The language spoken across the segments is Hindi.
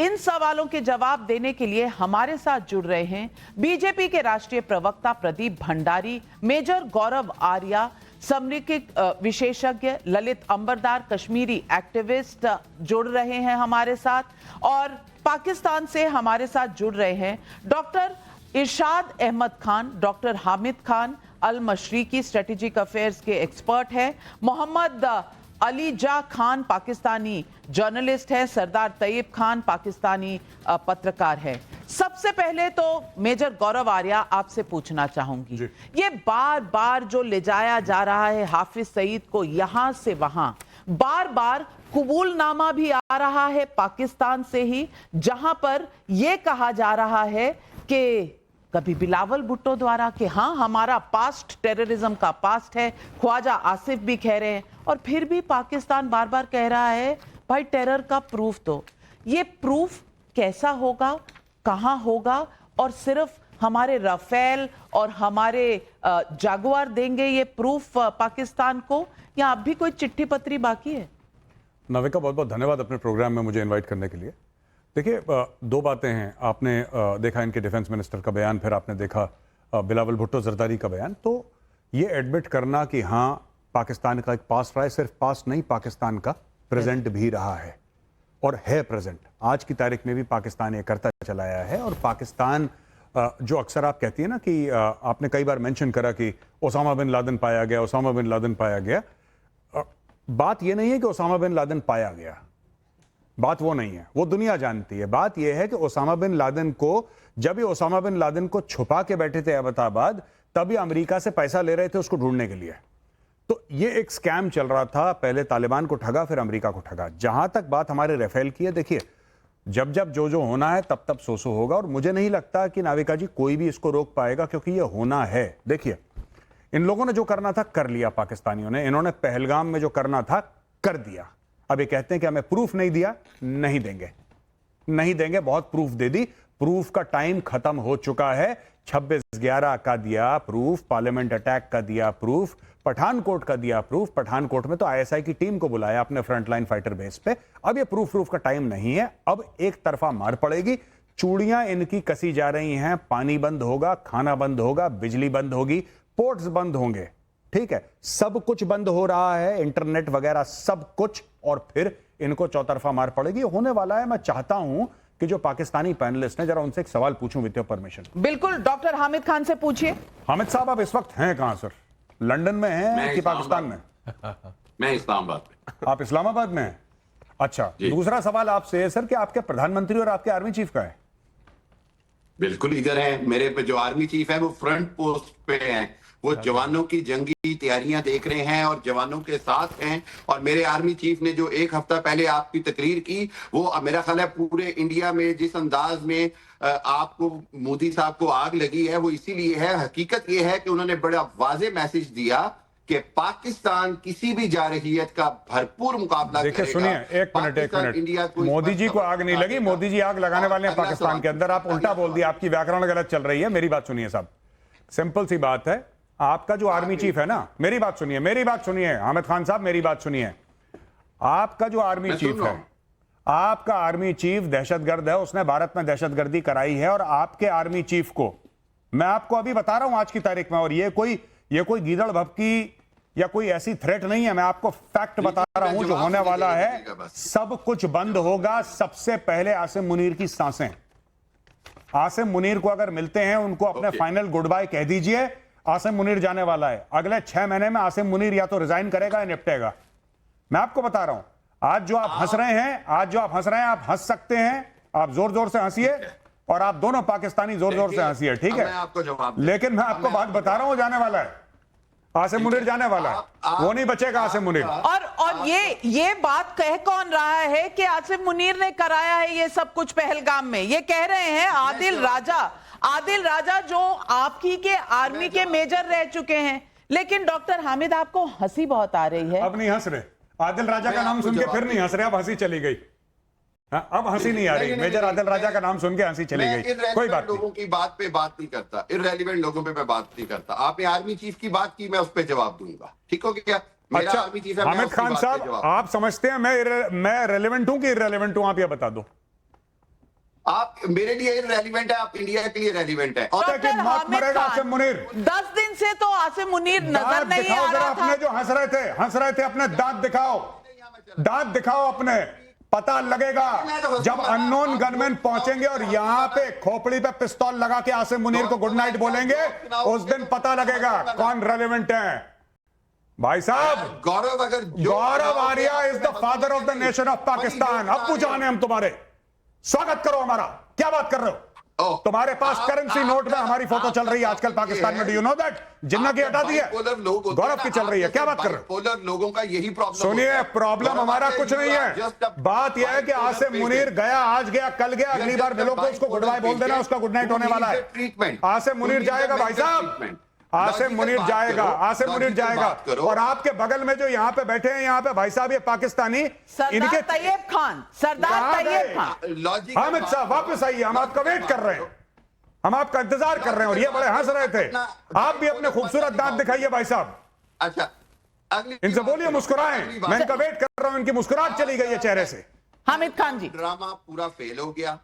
इन सवालों के जवाब देने के लिए हमारे साथ जुड़ रहे हैं बीजेपी के राष्ट्रीय प्रवक्ता प्रदीप भंडारी, मेजर गौरव आर्या, समरिक विशेषज्ञ ललित अंबरदार, कश्मीरी एक्टिविस्ट जुड़ रहे हैं हमारे साथ, और पाकिस्तान से हमारे साथ जुड़ रहे हैं डॉक्टर इरशाद अहमद खान, डॉक्टर हामिद खान अल मशरिकी, स्ट्रेटेजिक अफेयर्स के एक्सपर्ट हैं, मोहम्मद अली जा खान पाकिस्तानी जर्नलिस्ट है, सरदार तैयब खान पाकिस्तानी पत्रकार है। सबसे पहले तो मेजर गौरव आर्या आपसे पूछना चाहूंगी, ये बार बार जो ले जाया जा रहा है हाफिज सईद को यहां से वहां, बार बार कबूलनामा भी आ रहा है पाकिस्तान से ही, जहां पर यह कहा जा रहा है कि कभी बिलावल भुट्टो द्वारा कि हाँ हमारा पास्ट टेररिज्म का पास्ट है, ख्वाजा आसिफ भी कह रहे हैं, और फिर भी पाकिस्तान बार बार कह रहा है भाई टेरर का प्रूफ दो। ये प्रूफ कैसा होगा, कहां होगा, और सिर्फ हमारे राफेल और हमारे जागुआर देंगे ये प्रूफ पाकिस्तान को, या अब भी कोई चिट्ठी पत्री बाकी है? नाविका, बहुत बहुत धन्यवाद अपने प्रोग्राम में मुझे इनवाइट करने के लिए। देखिए, दो बातें हैं। आपने देखा इनके डिफेंस मिनिस्टर का बयान, फिर आपने देखा बिलावल भुट्टो जरदारी का बयान। तो ये एडमिट करना कि हाँ पाकिस्तान का एक पास्ट रहा है, सिर्फ पास्ट नहीं, पाकिस्तान का प्रेजेंट भी रहा है और है प्रेजेंट। आज की तारीख में भी पाकिस्तान ये करता चला आया है। और पाकिस्तान जो अक्सर आप कहती है ना कि आपने कई बार मेंशन करा कि ओसामा बिन लादेन पाया गया, ओसामा बिन लादेन पाया गया। बात यह नहीं है कि ओसामा बिन लादेन पाया गया, बात वो नहीं है, वो दुनिया जानती है। बात यह है कि ओसामा बिन लादेन को, जब ये ओसामा बिन लादेन को छुपा के बैठे थे अहमदाबाद, तभी अमेरिका से पैसा ले रहे थे उसको ढूंढने के लिए। तो ये एक स्कैम चल रहा था, पहले तालिबान को ठगा फिर अमेरिका को ठगा। जहां तक बात हमारे राफेल की है, देखिए जब जब जो होना है तब तब सो होगा, और मुझे नहीं लगता कि नाविका जी कोई भी इसको रोक पाएगा, क्योंकि ये होना है। देखिए, इन लोगों ने जो करना था कर लिया, पाकिस्तानियों ने, इन्होंने पहलगाम में जो करना था कर दिया। अब ये कहते हैं कि हमें प्रूफ नहीं दिया, नहीं देंगे, नहीं देंगे, बहुत प्रूफ दे दी। प्रूफ का टाइम खत्म हो चुका है। 26/11 का दिया प्रूफ, पार्लियामेंट अटैक का दिया प्रूफ, पठानकोट का दिया प्रूफ। पठानकोट में तो आईएसआई की टीम को बुलाया अपने फ्रंटलाइन फाइटर बेस पे। अब ये प्रूफ का टाइम नहीं है। अब एक तरफा मार पड़ेगी, चूड़ियां इनकी कसी जा रही हैं, पानी बंद होगा, खाना बंद होगा, बिजली बंद होगी, पोर्ट्स बंद होंगे, ठीक है, सब कुछ बंद हो रहा है, इंटरनेट वगैरह सब कुछ, और फिर इनको चौतरफा मार पड़ेगी। होने वाला है। मैं चाहता हूं कि जो पाकिस्तानी पैनलिस्ट हैं, जरा उनसे एक सवाल पूछूं विद योर परमिशन। बिल्कुल, डॉक्टर हामिद खान से पूछिए। हामिद साहब, आप इस वक्त हैं कहां सर? लंदन में हैं कि पाकिस्तान में? मैं इस्लामाबाद में। आप इस्लामाबाद में हैं? अच्छा, दूसरा सवाल आपसे है सर कि आपके प्रधानमंत्री और आपके आर्मी चीफ का है? बिल्कुल इधर है। मेरे पे जो आर्मी चीफ है वो फ्रंट पोस्ट पे हैं, वो जवानों की जंगी तैयारियां देख रहे हैं और जवानों के साथ हैं। और मेरे आर्मी चीफ ने जो एक हफ्ता पहले आपकी तकरीर की, वो मेरा ख्याल है पूरे इंडिया में जिस अंदाज में आपको मोदी साहब को आग लगी है, वो इसीलिए है। हकीकत ये है कि उन्होंने बड़ा वाज़ेह मैसेज दिया कि पाकिस्तान किसी भी जारहियत का भरपूर मुकाबला करेगा। देखिए, सुनिए, एक मिनट, मोदी जी को आग नहीं लगी, मोदी जी आग लगाने वाले हैं पाकिस्तान के अंदर। आप उल्टा बोल दिया, आपकी व्याकरण गलत चल रही है। मेरी बात सुनिए साहब, सिंपल सी बात है। आपका जो आर्मी चीफ है ना, मेरी बात सुनिए, मेरी बात सुनिए हामिद खान साहब, मेरी बात सुनिए। आपका जो आर्मी चीफ है, आपका आर्मी चीफ दहशतगर्द है, उसने भारत में दहशतगर्दी कराई है। और आपके आर्मी चीफ को मैं आपको अभी बता रहा हूं आज की तारीख में, और ये कोई गीदड़ भपकी या कोई ऐसी थ्रेट नहीं है, मैं आपको फैक्ट बता रहा हूं जो होने वाला है। सब कुछ बंद होगा। सबसे पहले आसिम मुनीर की सांसें, आसिम मुनीर को अगर मिलते हैं उनको अपने फाइनल गुड बाय कह दीजिए। आसिम मुनीर जाने वाला है। अगले 6 महीने में आसिम मुनीर या तो रिजाइन करेगा या निपटेगा। मैं आपको बता रहा हूं। आज जो आप हंस रहे हैं, आप हंस सकते हैं, आप जोर जोर से हंसिए, और आप दोनों पाकिस्तानी जोर जोर से हंसिए, ठीक है? लेकिन मैं आपको बात बता रहा हूं, जाने वाला है आसिम मुनीर, जाने वाला है, वो नहीं बचेगा आसिम मुनीर। और ये बात कह कौन रहा है कि आसिम मुनीर ने कराया है ये सब कुछ पहलगाम में? ये कह रहे हैं आदिल राजा जो आपकी के आर्मी के मेजर रह चुके हैं। लेकिन डॉक्टर हामिद, आपको हंसी बहुत आ रही है। अब नहीं हंस रहे, आदिल राजा का नाम सुन के फिर नहीं हंस रहे, अब हंसी चली गई। हाँ, अब हंसी नहीं आ रही। मेजर आदिल राजा का नाम सुन के हंसी चली गई। कोई बात नहीं, लोगों की बात पे बात नहीं करता, इररेलेवेंट लोगों पे मैं बात नहीं करता। आपने आर्मी चीफ की बात की, मैं उस पर जवाब दूंगा, ठीक हो गया? अच्छा, हामिद खान साहब, आप समझते हैं मैं रेलेवेंट हूं कि इररेलेवेंट हूं? आप ये बता दो। आप मेरे लिए रेलिवेंट है, आप इंडिया के लिए रेलिवेंट है। और कि मौत मरेगा आसिम मुनीर। 10 दिन से तो आसिम मुनीर नजर नहीं दिखाओ आ जरा रहा था। अपने जो हंस रहे थे अपने दांत दिखाओ, दांत दिखाओ अपने, पता लगेगा जब अननोन गनमैन पहुंचेंगे और यहां पे खोपड़ी पे पिस्तौल लगा के आसिम मुनीर को गुड नाइट बोलेंगे, उस दिन पता लगेगा कौन रेलेवेंट है। भाई साहब, Gaurav Arya is the father of the nation of Pakistan. अब्बू जान है हम तुम्हारे, स्वागत करो हमारा। क्या बात कर रहे हो? तुम्हारे पास करेंसी नोट में हमारी फोटो चल रही है आजकल पाकिस्तान में। Do you know that? Jinnah की हटा दी है, गौरव की चल रही है। क्या बात कर रहे हो? लोगों का यही प्रॉब्लम। सुनिए, प्रॉब्लम हमारा कुछ नहीं है। बात यह है कि आसिम मुनीर गया, आज गया, कल गया, अगली बार मिलो को उसको गुड बाय बोल देना, उसका गुड नाइट होने वाला है। आसिम मुनीर जाएगा भाई साहब, आसिम मुनीर जाएगा, आसिम मुनीर जाएगा। और आपके बगल में जो यहाँ पे बैठे हैं, यहाँ पे भाई साहब ये पाकिस्तानी, सरदार तैयब खान, सरदार तैयब खान। हामिद साहब वापस आइए, हम आपका वेट कर रहे हैं, हम आपका इंतजार कर रहे हैं। और ये बड़े हंस रहे थे। आप भी अपने खूबसूरत दांत दिखाइए भाई साहब। अच्छा, इनसे बोलिए मुस्कुराएं, मैं इनका वेट कर रहा हूं, इनकी मुस्कुराहट चली गई है चेहरे से। हामिद खान जी, ड्रामा पूरा फेल हो गया।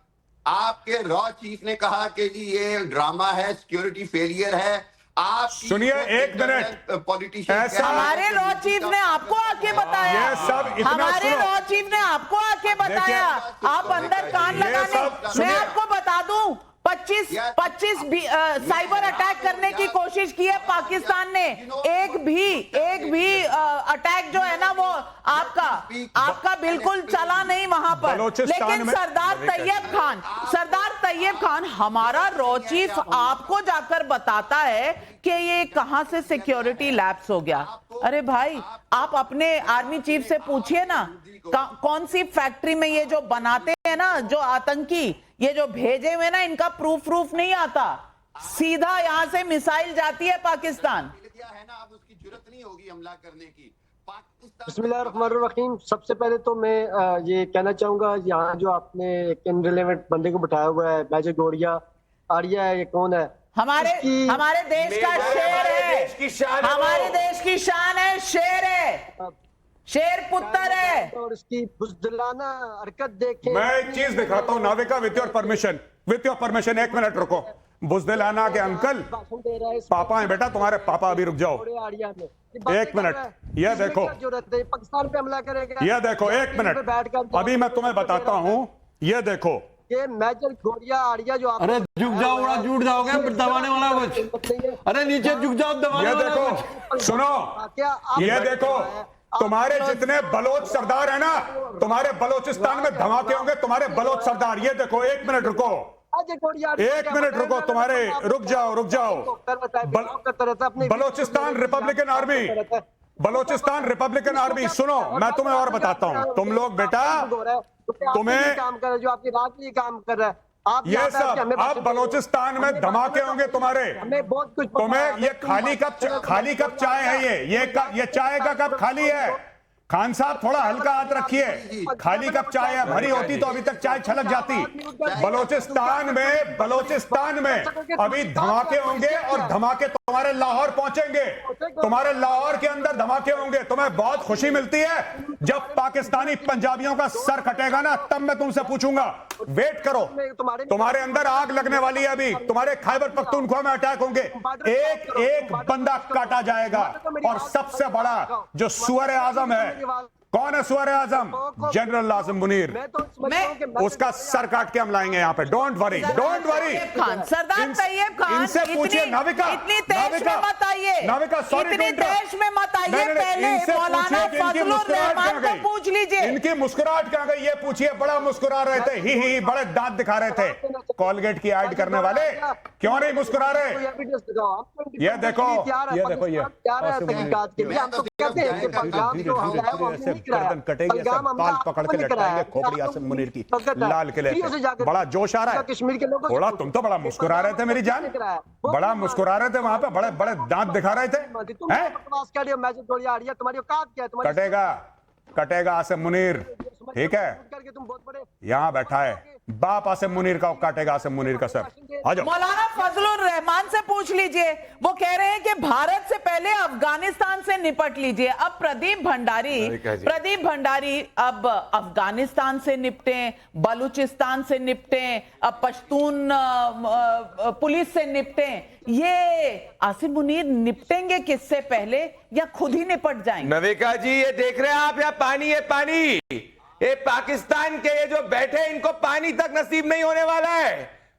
आपके रॉ चीफ ने कहा कि जी ये ड्रामा है, सिक्योरिटी फेलियर है। आप सुनिए एक मिनट, पॉलिटिशियन, ऐसा हमारे रॉ चीफ ने आपको आके बताया, ये सब इतना हमारे सुनो। रॉ चीफ ने आपको आके बताया। आप अंदर कान ये लगाने, सब मैं सुनिए। आपको बता दूं, 25 साइबर अटैक करने की कोशिश की है पाकिस्तान ने। एक भी अटैक जो है ना वो आपका बिल्कुल चला नहीं वहां पर। लेकिन सरदार तैयब खान हमारा रॉ चीफ आपको जाकर बताता है कि ये कहां से सिक्योरिटी लैप्स हो गया। अरे भाई, आप अपने आर्मी चीफ से पूछिए ना, कौन सी फैक्ट्री में ये जो बनाते हैं ना, जो आतंकी ये जो भेजे हुए ना, इनका प्रूफ नहीं आता, सीधा यहां से मिसाइल जाती है पाकिस्तान। है ना, अब उसकी जरूरत नहीं होगी हमला करने की। बिस्मिल्लाहिर्रहमानिर्रहीम। सबसे पहले तो मैं ये कहना चाहूंगा, यहाँ जो आपने एक इनरिलेवेंट बंदे को बिठाया हुआ है, मेजर गौरिया आर्या है, ये कौन है? हमारे देश का शेर है, हमारे देश की शान है, शेर है, शेर पुत्र है। और इसकी बुज़दिलाना हरकत देखें। मैं एक चीज दिखाता हूँ नाविका, विथ योर परमिशन, एक मिनट रुको। बुज़दिलाना के अंकल पापा हैं बेटा, तुम्हारे पापा। अभी रुक जाओ एक मिनट, ये देखो, पाकिस्तान पे हमला करेगा। ये देखो एक मिनट, अभी मैं तुम्हें बताता हूँ। ये देखो, ये मेजर गौरिया आर्या जो आप, अरे झुक जाओ, बड़ा झूठ जाओगे, दबाने वाला कुछ। अरे नीचे झुक जाओ, दबाने ये वाला देखो, कुछ। सुनो, ये देखो, तुम्हारे जितने बलोच सरदार है ना, तुम्हारे बलोचिस्तान में धमाके होंगे, तुम्हारे बलोच सरदार। ये देखो, एक मिनट रुको, एक मिनट रुको, तुम्हारे रुक जाओ। Balochistan Republican army, Balochistan Republican army, सुनो मैं तुम्हें और बताता हूँ। तुम लोग बेटा, तुम्हें काम कर रहे, जो आपके राज के लिए काम कर रहा है, आप ये सब, अब बलोचिस्तान में धमाके होंगे तुम्हारे। हमें बहुत कुछ तुम्हें ये खाली कप चाय है, ये चाय का कप खाली है। खान साहब थोड़ा हल्का हाथ रखिए, खाली कप चाय है, भरी होती तो अभी तक चाय छलक जाती। बलोचिस्तान में अभी धमाके होंगे, और धमाके तुम्हारे लाहौर पहुंचेंगे, तुम्हारे लाहौर के अंदर धमाके होंगे। तुम्हें बहुत खुशी मिलती है जब पाकिस्तानी पंजाबियों का सर कटेगा ना, तब मैं तुमसे पूछूंगा। वेट करो, तुम्हारे अंदर आग लगने वाली है अभी, तुम्हारे खैबर पख्तूनख्वा में अटैक होंगे, एक एक बंदा काटा जाएगा। और सबसे बड़ा जो सुअर आजम है, कौन है सुअर आजम? जनरल आसिम मुनीर। उसका सर काट के हम लाएंगे यहाँ पे। डोंट वरी, सरदार तैयब खान, इनसे पूछिए नाविका, इतनी देश में मत आइए, नाविका सॉरी, इतनी देश में मत आइए। पहले मौलाना फजलुर रहमान को पूछ लीजिए, इनकी मुस्कुराहट कहाँ गई, ये पूछिए। बड़ा मुस्कुरा रहे थे, ही बड़े दांत दिखा रहे थे। कॉलगेट की ऐड करने वाले क्यों नहीं मुस्कुरा रहे? ये देखो, गर्दन कटेगी, बाल पकड़ के लटकाएंगे खोपड़ी आसिम मुनीर की लाल किले पे। बड़ा जोश आ रहा है कश्मीर के लोगों, थोड़ा। तुम तो बड़ा मुस्कुरा रहे थे मेरी जान, बड़ा मुस्कुरा रहे थे वहां पे, बड़े बड़े दांत दिखा रहे थे। कटेगा आसिम मुनीर, ठीक है, यहाँ बैठा है, बाप आसिम मुनीर का काटेगा आसिम मुनीर का सर। आ जाओ। मौलाना फजलुर रहमान से पूछ लीजिए, वो कह रहे हैं कि भारत से पहले अफगानिस्तान से निपट लीजिए। अब प्रदीप भंडारी अब अफगानिस्तान से निपटें, बलूचिस्तान से निपटें, अब पश्तून पुलिस से निपटें, ये आसिम मुनीर निपटेंगे किससे पहले या खुद ही निपट जाएंगे? नविका जी, ये देख रहे हैं आप, यहाँ पानी है पानी। ये पाकिस्तान के ये जो बैठे इनको पानी तक नसीब नहीं होने वाला है।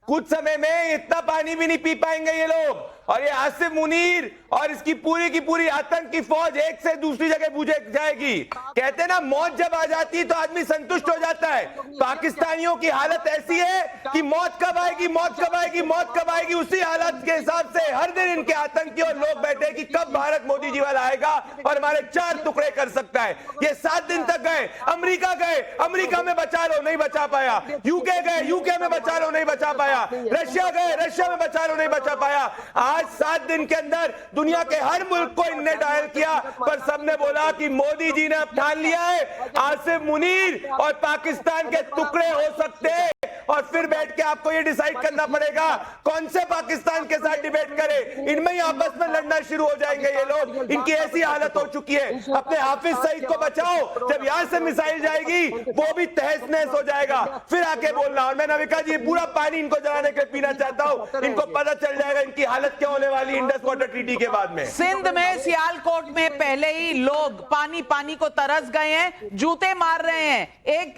कुछ समय में इतना पानी भी नहीं पी पाएंगे ये लोग। और ये आसिम मुनीर और इसकी पूरी की पूरी आतंक की फौज एक से दूसरी जगह बुझे जाएगी। कहते हैं ना, मौत जब आ जाती है तो आदमी संतुष्ट हो जाता है। पाकिस्तानियों की हालत ऐसी है कि मौत कब आएगी, मौत कब आएगी, मौत कब आएगी, उसी हालत के हिसाब से हर दिन इनके आतंकी और लोग बैठे कि कब भारत मोदी जी वाला आएगा और हमारे 4 टुकड़े कर सकता है। ये 7 दिन तक गए, अमेरिका गए, अमेरिका में बचा लो, नहीं बचा पाया। यूके गए, यूके में बचा लो, नहीं बचा पाया। रशिया गए, रशिया में बचा लो, नहीं बचा पाया। आज 7 दिन के अंदर दुनिया के हर मुल्क को इनने डायल किया, पर सबने बोला कि मोदी जी ने अब ठान लिया है आसिम मुनीर और पाकिस्तान के टुकड़े हो सकते हैं। और फिर बैठ के आपको ये डिसाइड करना पड़ेगा कौन से पाकिस्तान के साथ डिबेट करें। इनमें ही आपस में लड़ना शुरू हो जाएंगे ये लोग। इनकी ऐसी हालत हो चुकी है। अपने हाफिज सईद को बचाओ, जब यहां से मिसाइल जाएगी वो भी तहस नहस हो जाएगा, फिर आके बोलना। और मैं नविका जी पूरा पानी इनको जलाने के पीना चाहता हूं, इनको पता चल जाएगा इनकी हालत क्या होने वाली इंडस वाटर ट्रीटी के बाद में। सिंध में सियालकोट में पहले ही लोग पानी को तरस गए हैं, जूते मार रहे हैं,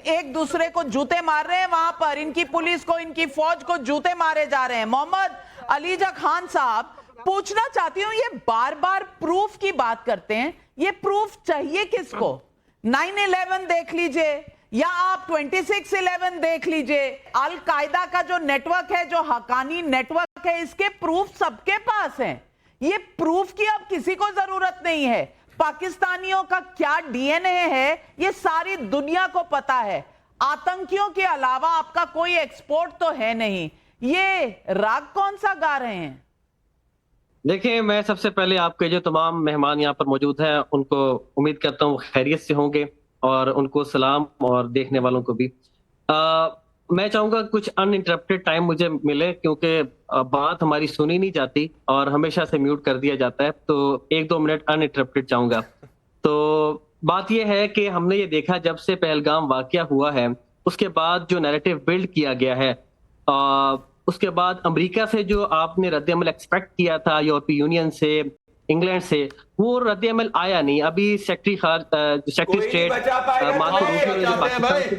एक दूसरे को जूते मार रहे हैं। वहां पर इनकी पुलिस को, इनकी फौज को जूते मारे जा रहे हैं। मोहम्मद अलीजा खान साहब, पूछना चाहती हूं, ये बार बार प्रूफ की बात करते हैं, ये प्रूफ चाहिए किसको? 9/11 देख लीजिए या आप 26/11 देख लीजिए। अल कायदा का जो नेटवर्क है, जो हकानी नेटवर्क है, इसके प्रूफ सबके पास हैं। ये प्रूफ की अब किसी को जरूरत नहीं है। पाकिस्तानियों का क्या डीएनए है ये सारी दुनिया को पता है। आतंकियों के अलावा आपका कोई एक्सपोर्ट तो है नहीं। ये राग कौन सा गा रहे हैं? देखिए, मैं सबसे पहले आपके जो तमाम मेहमान यहाँ पर मौजूद हैं उनको उम्मीद करता हूँ खैरियत से होंगे, और उनको सलाम, और देखने वालों को भी। मैं चाहूंगा कुछ अनइंटरप्टेड टाइम मुझे मिले, क्योंकि बात हमारी सुनी नहीं जाती और हमेशा से म्यूट कर दिया जाता है। तो 1-2 मिनट अनइंटरप्टेड चाहूंगा। तो बात यह है कि हमने ये देखा, जब से पहलगाम वाकया हुआ है उसके बाद जो नैरेटिव बिल्ड किया गया है, उसके बाद अमेरिका से जो आपने रद्द-ए-अमल एक्सपेक्ट किया था, यूरोपीय यूनियन से, इंग्लैंड से, वो रद्द-ए-अमल आया नहीं। अभी सेक्रेटरी स्टेट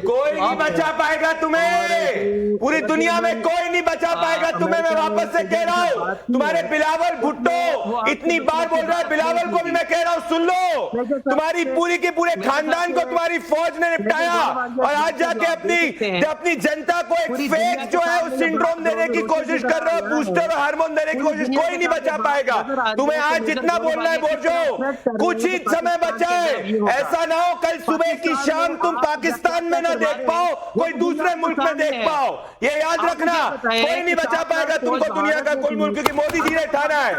कोई नहीं बचा पाएगा तुम्हें, पूरी दुनिया में कोई नहीं बचा पाएगा तुम्हें। मैं वापस से कह रहा हूँ, तुम्हारे बिलावल भुट्टो इतनी बार बोल रहा है, बिलावल को भी मैं कह रहा हूँ सुन लो। तुम्हारी पूरी के पूरे खानदान को तुम्हारी फौज ने निपटाया, और आज जाके अपनी जनता को एक फेक जो है उस सिंड्रोम देने की कोशिश कर रहे हो, बूस्टर और हार्मोन देने की कोशिश। कोई नहीं बचा पाएगा तुम्हें। आज जितना बोलना है बोल, कुछ ही समय बचा है। ऐसा ना हो कल सुबह की शाम तुम पाकिस्तान में ना देख पाओ, कोई दूसरे मुल्क में देख पाओ। ये याद रखना, कोई नहीं बचा पाएगा तुमको दुनिया का कोई मुल्क, क्योंकि मोदी जी ने ठाना है।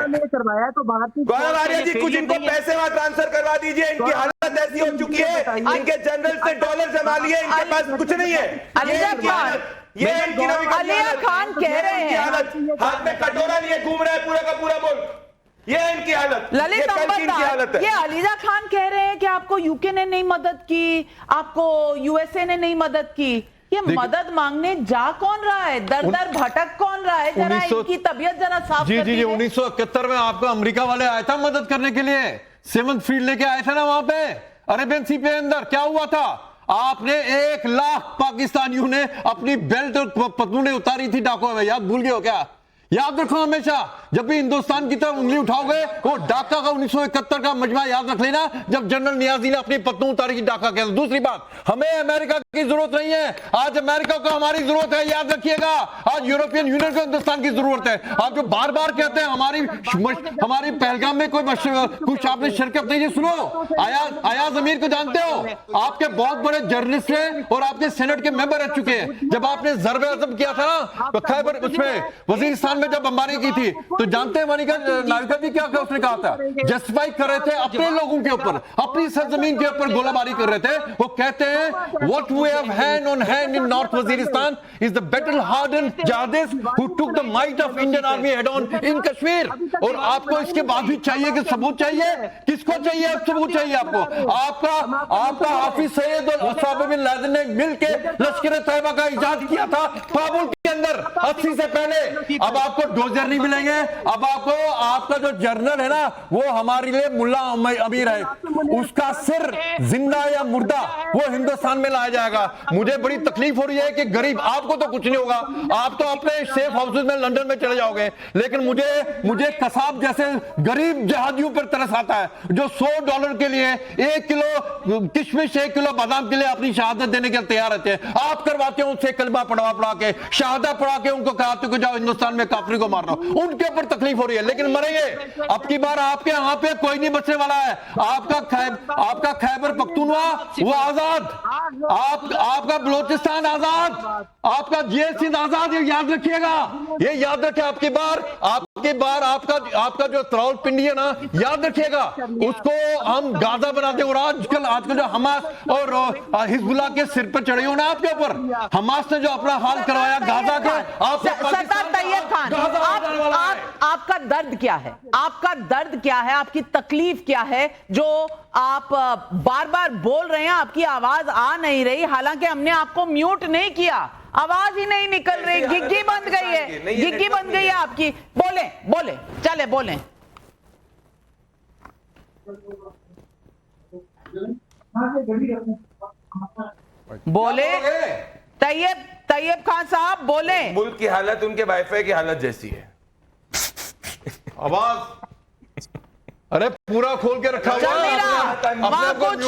गौरव आर्या जी, कुछ इनको पैसे वहां ट्रांसफर करवा दीजिए। इनकी हालत ऐसी हो चुकी है, इनके जनरल से डॉलर जमा लिए, इनके पास कुछ नहीं है। ये अलिया खान कह रहे हैं, हाथ में कटोरा लिए घूम रहा है पूरा का पूरा मुल्क। ये इनकी हालत, ललित अंबरदार, ये अलीजा खान कह रहे हैं कि आपको यूके ने नहीं मदद की, आपको यूएसए ने नहीं मदद की। ये मदद मांगने जा कौन रहा है? दर दर भटक कौन रहा है? जरा इनकी तबीयत जरा साफ कर दीजिए। 1971 में आपको अमेरिका वाले आए थे मदद करने के लिए, सेवंथ फील्ड लेके आए थे ना वहां पे अरेबियन सी के अंदर। क्या हुआ था? आपने 1 लाख पाकिस्तानियों ने अपनी बेल्ट और पतलूने उतारी थी डाकुओं में। याद भूल गए हो क्या? याद रखो, हमेशा जब भी हिंदुस्तान की तरफ उंगली उठाओगे, वो डाका का 1971 का मजमा याद रख लेना, जब जनरल नियाजी ने अपनी पत्तों उतारी की डाका के। दूसरी बात, हमें अमेरिका की जरूरत नहीं है। आज अमेरिका को हमारी जरूरत है, याद रखिएगा। आज यूरोपियन यूनियन को हिंदुस्तान की जरूरत है। आप जो बार बार कहते हैं हमारी पहलगाम में कोई कुछ आपने शिरकत नहीं की। सुनो, अयाज अमीर को जानते हो? आपके बहुत बड़े जर्नलिस्ट हैं और आपके सेनेट के मेंबर रह चुके हैं। जब आपने ज़र्ब-ए-आज़म किया था ना, तो खैबर उसमें वजीरिस्तान में जब बमबारी की थी तो जानते हैं मोनिका नायडू भी क्या उसने कहा था, जस्टिफाई कर रहे थे अपने लोगों के ऊपर, अपनी सरजमीन के ऊपर गोलाबारी कर रहे थे। वो कहते हैं what we have hand on hand in North Waziristan is the battle harden jihadists who took the might of Indian army head on in Kashmir। और आपको इसके बाद भी चाहिए कि सबूत चाहिए, किसको चाहिए सबूत चाहिए आपको? आपका हाफिज सईद और उसामा बिन लादेन ने मिलकर लश्कर तैयबा का इजाद किया था काबुल के अंदर 80 से पहले। अब आपको डोजर नहीं मिलेंगे, अब आपका जो जनरल है ना वो हमारे लिए मुल्ला अमीर है, उसका सिर जिंदा या मुर्दा वो हिंदुस्तान में लाया जाएगा। मुझे बड़ी तकलीफ हो रही है कि गरीब, आपको तो कुछ नहीं होगा, आप तो अपने सेफ हाउसेस में लंदन में चले जाओगे, लेकिन मुझे कसाब जैसे गरीब जहादियों पर तरस आता है जो $100 के लिए 1 किलो किशमिश 1 किलो बादाम के लिए अपनी शहादत देने के लिए तैयार रहते हैं। आप करवाते हो उनसे कलमा पढ़ा के शहादत पढ़ा के उनको कहते हो जाओ हिंदुस्तान में काफिर को मारना, उनके ऊपर तकलीफ हो रही है, लेकिन मरेंगे। अब की बार आपके यहाँ पे कोई नहीं बचने वाला है। आपका खैबर पख्तूनवा वो आजाद, आपका बलोचिस्तान आजाद, आपका जीएसटी आजाद, ये याद रखिएगा, ये याद रखे। आपकी बार आपका जो रावलपिंडी है ना, याद रखिएगा, उसको हम गाजा बनाते हैं। और आजकल जो हमास और हिजबुल्लाह के सिर पर चढ़े हो ना आपके ऊपर, हमास ने जो अपना हाल करवाया गाजा का, सरदार तैयब खान, आपका दर्द क्या है? आपका दर्द क्या है? आपकी तकलीफ क्या है जो आप बार बार बोल रहे हैं? आपकी आवाज आ नहीं रही, हालांकि हमने आपको म्यूट नहीं किया, आवाज ही नहीं निकल रही, गिग्गी बंद गई है, गिग्गी बंद गई है आपकी। बोले चले बोले। बोले तैयब खान साहब बोले। मुल्क की हालत उनके वाईफाई की हालत जैसी है। आवाज अरे पूरा खोल के रखा हुआ चल नहीं रहा, वहां कुछ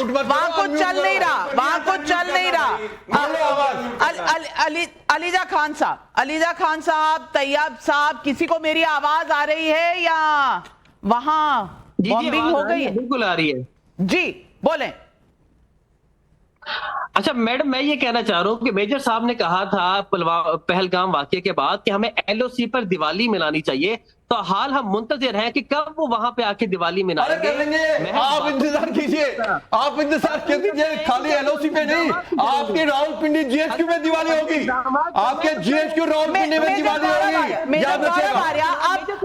चल नहीं रहा। अलीजा खान साहब, तैयब साहब, किसी को मेरी आवाज आ रही है या वहां बॉम्बिंग हो गई है? बिल्कुल आ रही है जी, बोलें। अच्छा मैडम, मैं ये कहना चाह रहा हूँ कि मेजर साहब ने कहा था पहलगाम वाकये के बाद कि हमें एलओसी पर दिवाली मनानी चाहिए, तो हाल हम मुंतजिर हैं कि कब वो वहां पे आके दिवाली मनाएंगे। आप इंतजार कीजिए, खाली एलओसी पे नहीं, आपके रावलपिंडी जीएचक्यू में दिवाली होगी, आपके जीएचक्यू रावलपिंडी में दिवाली होगी, याद रखिएगा।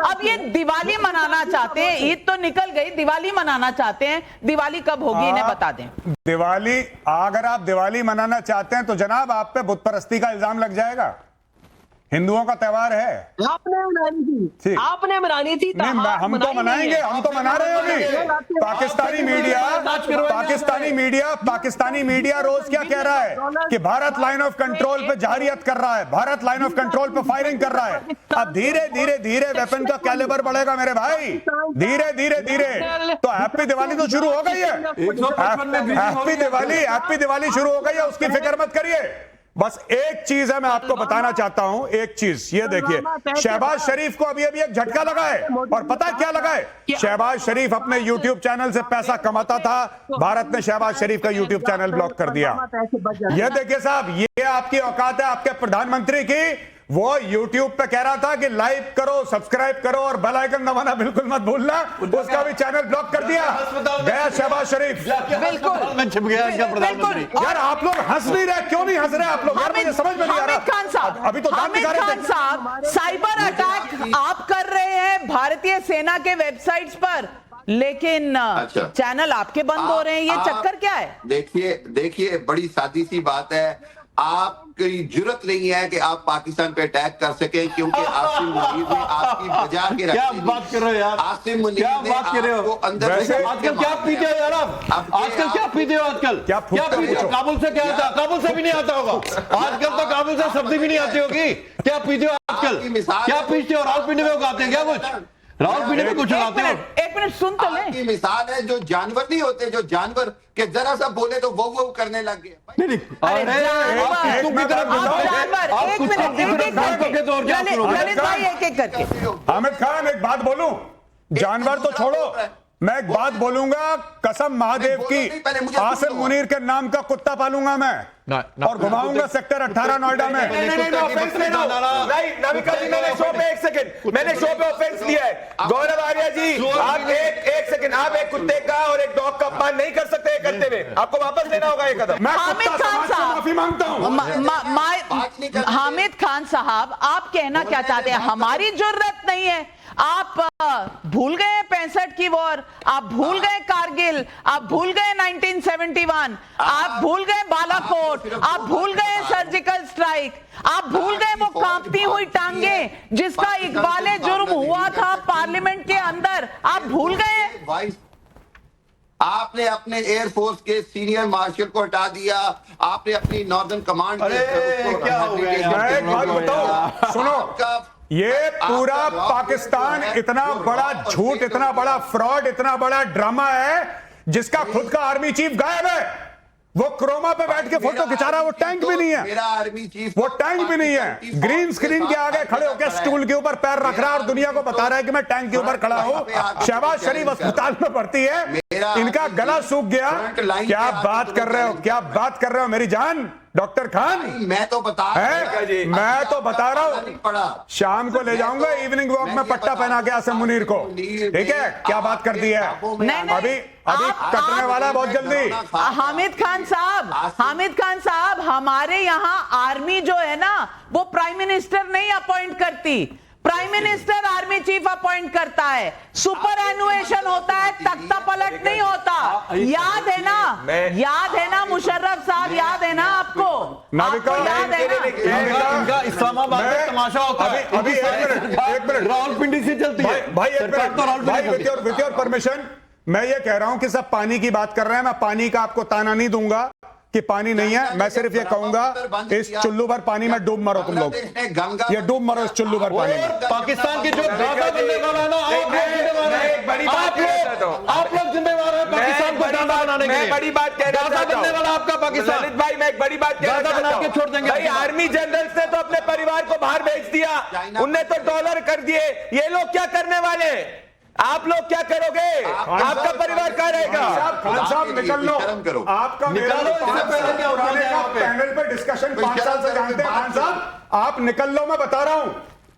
अब ये दिवाली मनाना चाहते हैं, ईद तो निकल गई, दिवाली मनाना चाहते हैं, दिवाली कब होगी इन्हें बता दें। दिवाली, अगर आप दिवाली मनाना चाहते हैं तो जनाब आप पे बुत परस्ती का इल्जाम लग जाएगा। हिंदुओं का त्योहार है, आपने मनानी थी, नहीं, हम तो मनाएंगे, हम तो मना रहे हैं अभी। पाकिस्तानी मीडिया रोज क्या कह रहा है कि भारत लाइन ऑफ कंट्रोल पे जहरियत कर रहा है, भारत लाइन ऑफ कंट्रोल पे फायरिंग कर रहा है। अब धीरे धीरे वेपन का कैलिबर बढ़ेगा मेरे भाई, धीरे। तो हैप्पी दिवाली तो शुरू हो गई है, हैप्पी दिवाली शुरू हो गई है, उसकी फिक्र मत करिए। बस एक चीज है मैं आपको बताना चाहता हूं, एक चीज ये देखिए, शहबाज शरीफ को अभी एक झटका लगा है, और पता है क्या लगा है? शहबाज शरीफ अपने YouTube चैनल से पैसा कमाता था, भारत ने शहबाज शरीफ का YouTube चैनल ब्लॉक कर दिया। ये देखिए साहब, ये आपकी औकात है आपके प्रधानमंत्री की। वो YouTube पे कह रहा था कि लाइक करो, सब्सक्राइब करो और बेल आइकन दबाना बिल्कुल मत भूलना, उसका भी चैनल ब्लॉक कर दिया गया शहबाज शरीफ। बिल्कुल छिप गया इसका प्रधानमंत्री। यार आप लोग हंस नहीं रहे, क्यों नहीं हंस रहे आप लोग? यार मुझे समझ में नहीं आ रहा। खान साहब, अभी तो हामिद खान साहब, साइबर अटैक आप कर रहे हैं भारतीय सेना के वेबसाइट्स पर, लेकिन चैनल आपके बंद हो रहे हैं, ये चक्कर क्या है? देखिए बड़ी सादी सी बात है, आपकी जुर्रत नहीं है कि आप पाकिस्तान पे अटैक कर सकें, क्योंकि आसिम मुनीर ने आपकी बजा के रखी। क्या बात कर रहे हो यार? आसिम मुनीर ने आपको अंदर आजकल क्या पीते हो यार आप? आजकल क्या पीते हो? आजकल क्या पीते हो? काबुल से क्या आता? काबुल से भी नहीं आता होगा आजकल, तो काबुल से सब्जी भी नहीं आती होगी। क्या पीते हो आजकल? क्या पीते हो? रावलपिंडी में उगाते हैं क्या कुछ? रावलपिंडी में कुछ उगाते हो? एक मिनट सुन तो ले। की मिसाल है, जो जानवर नहीं होते, जो जानवर के जरा सा बोले तो वो करने लग गए। ललित भाई एक एक करके। हामिद खान एक बात बोलूं, जानवर तो छोड़ो, मैं एक बात बोलूंगा, कसम महादेव नहीं, पहले की, मुझे आसिम सुन लो। मुनीर के नाम का कुत्ता पालूंगा मैं और घुमाऊंगा सेक्टर 18 नोएडा में। नहीं, ऑफेंस ले लो। नहीं, नविका जी, मैंने शो पे 1 सेकंड, मैंने शो पे ऑफेंस लिया है। गौरव आर्या जी, आप एक सेकंड, आप एक कुत्ते का और एक डॉग का अपमान नहीं कर सकते ये करते हुए, आपको वापस लेना होगा ये कदम। मैं हामिद कुत्ता खान समाज से साहब, माफी मांगता हूं। हामिद खान साहब, आप कहना क्या चाहते हैं? हमारी जरूरत नहीं है। आप भूल गए 65 की वॉर, आप भूल गए कारगिल, आप भूल गए 1971, आप भूल गए बालाकोट, आप भूल गए सर्जिकल स्ट्राइक, आप भूल गए वो कांपती हुई टांगे जिसका इकबाले जुर्म हुआ था पार्लियामेंट के अंदर, आप भूल गए? आपने अपने एयरफोर्स के सीनियर मार्शल को हटा दिया, आपने अपनी नॉर्दर्न कमांड अरे, क्या हो गया? मैं एक बात बताऊं, सुनो, ये पूरा पाकिस्तान इतना बड़ा झूठ, इतना बड़ा फ्रॉड, इतना बड़ा ड्रामा है जिसका खुद का आर्मी चीफ गायब है। वो क्रोमा पे बैठ के फोटो खिंचा रहा है, वो टैंक भी नहीं है, मेरा आर्मी चीफ वो टैंक भी नहीं है, ग्रीन स्क्रीन के आगे खड़े होकर स्टूल के ऊपर पैर रख रहा है और दुनिया को बता रहा है कि मैं टैंक के ऊपर खड़ा हूं। शहबाज शरीफ अस्पताल में भर्ती है, इनका गला सूख गया। क्या बात कर रहे हो, क्या बात कर रहे हो मेरी जान डॉक्टर खान? मैं तो बता मैं तो बता रहा हूं, शाम को ले जाऊंगा इवनिंग वॉक में पट्टा पहना के आसिम मुनीर को, ठीक है? क्या बात कर दी है? अभी कटने वाला है बहुत जल्दी। हामिद खान साहब, हामिद खान साहब, हमारे यहाँ आर्मी जो है ना, वो प्राइम मिनिस्टर नहीं अपॉइंट करती, prime minister army chief appoint करता है। सुपर एनुएशन होता है, तख्ता पलट नहीं होता। याद है ना? याद है ना मुशर्रफ साहब? याद है ना आपको? नाविका, आपको याद है ना? इनका इस्लामाबाद में तमाशा होता है। अभी एक मिनट रावलपिंडी से चलती है भाई, एक मिनट भाई, विथ योर परमिशन, मैं ये कह रहा हूं कि सब पानी की बात कर रहे हैं, मैं पानी का आपको ताना नहीं दूंगा कि पानी नहीं है, मैं सिर्फ ये कहूंगा इस चुल्लू भर पानी में डूब मरो तुम लोग, ये डूब मरो इस चुल्लू भर पानी में। पाकिस्तान की जो गाजा बनने वाला है ना, आप लोग जिम्मेवार हैं पाकिस्तान को गाजा बनाने के लिए। मैं बड़ी बात कह रहा हूं, गाजा बनने वाला आपका पाकिस्तान। ललित भाई, मैं एक बड़ी बात कह गाजा बना के छोड़ देंगे भाई, आर्मी जनरल्स ने तो अपने परिवार को बाहर भेज दिया, उनने तो डॉलर कर दिए, ये लोग क्या करने वाले? आप लोग क्या करोगे? आपका परिवार कहाँ रहेगा? खान साहब निकल लो, आपका मेरा पुराने का पैनल पे डिस्कशन 5 साल से जानते हैं खान साहब, आप निकल लो, मैं बता रहा हूं,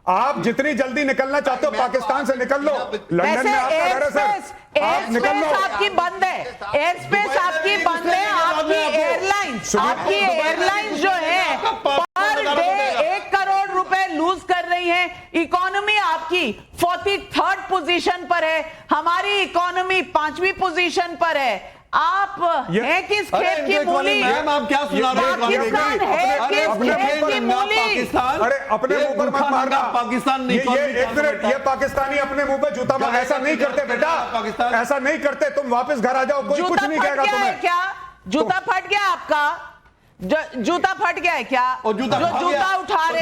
आप जितनी जल्दी निकलना चाहते हो पाकिस्तान से निकल लो। लंदन में आपका घर है सर, आप निकल लो। आपकी बंद है, एयर स्पेस आपकी बंद है, आपकी एयरलाइंस जो है पर डे 1 करोड़ रुपए लूज कर रही है। इकोनॉमी आपकी 43rd पोजीशन पर है, हमारी इकोनॉमी 5वीं पोजीशन पर है। आप हैं किस खेत की मूली? आप क्या सुना रहे हैं? पाकिस्तान है किस खेत की मूली? पाकिस्तान, अरे अपने मुंह पर मत मारना, पाकिस्तान नहीं। ये एक मिनट, ये पाकिस्तानी अपने मुंह पे जूता मार, ऐसा नहीं करते बेटा, ऐसा नहीं करते। तुम वापस घर आ जाओ, कोई कुछ नहीं कहेगा तुम्हें। क्या जूता फट गया आपका? जूता फट गया है क्या? और जूता उठा रहे,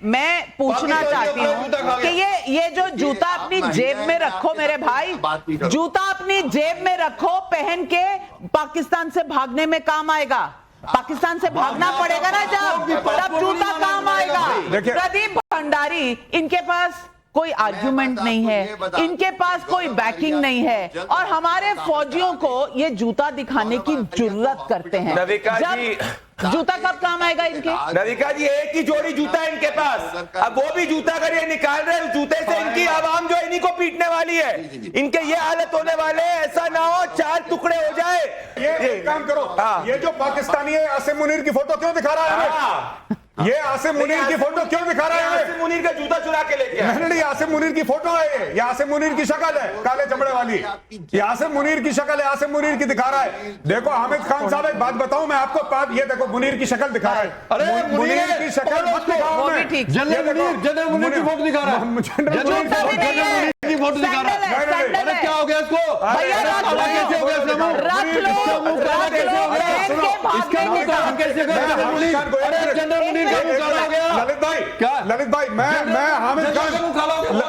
मैं पूछना चाहती हूँ कि ये जो जूता अपनी जेब में रखो मेरे भाई, जूता अपनी जेब में रखो, पहन के पाकिस्तान से भागने में काम आएगा। पाकिस्तान से भागना पड़ेगा ना जब, तब जूता काम आएगा। प्रदीप भंडारी, इनके पास कोई आर्ग्यूमेंट नहीं है, इनके पास कोई बैकिंग नहीं है, और हमारे फौजियों को ये जूता दिखाने की जुर्रत करते हैं। नविका जी, जूता कब काम आएगा इनके? नविका जी, एक ही जोड़ी जूता है इनके पास, अब वो भी जूता अगर ये निकाल रहे हैं, जूते से इनकी आवाम जो इन्हीं को पीटने वाली है, इनके ये हालत होने वाले, ऐसा ना हो 4 टुकड़े हो जाए। ये काम करो, ये जो पाकिस्तानी है आसिम मुनीर की फोटो क्यों दिखा रहा है हमें? ये आसिम मुनीर की फोटो क्यों दिखा रहा है? आसिम मुनीर का जूता चुरा के लेके आया। नहीं, आसिम मुनीर की फोटो है, ये आसिम मुनीर की शक्ल है, काले चमड़े वाली, ये आसिम मुनीर की शक्ल है, आसिम मुनीर की दिखा रहा है। देखो हामिद खान साहब, एक बात बताऊं मैं आपको, ये देखो मुनीर की शक्ल दिखा रहा है। अरे मुनीर की शक्ल मत दिखाओ, जनरल मुनीर की फोटो दिखा रहा है, जनरल मुनीर की फोटो दिखा रहा है। अरे क्या हो गया इसको? कैसे हो गया इसका मुंह? ललित भाई, मैं हामिद खान,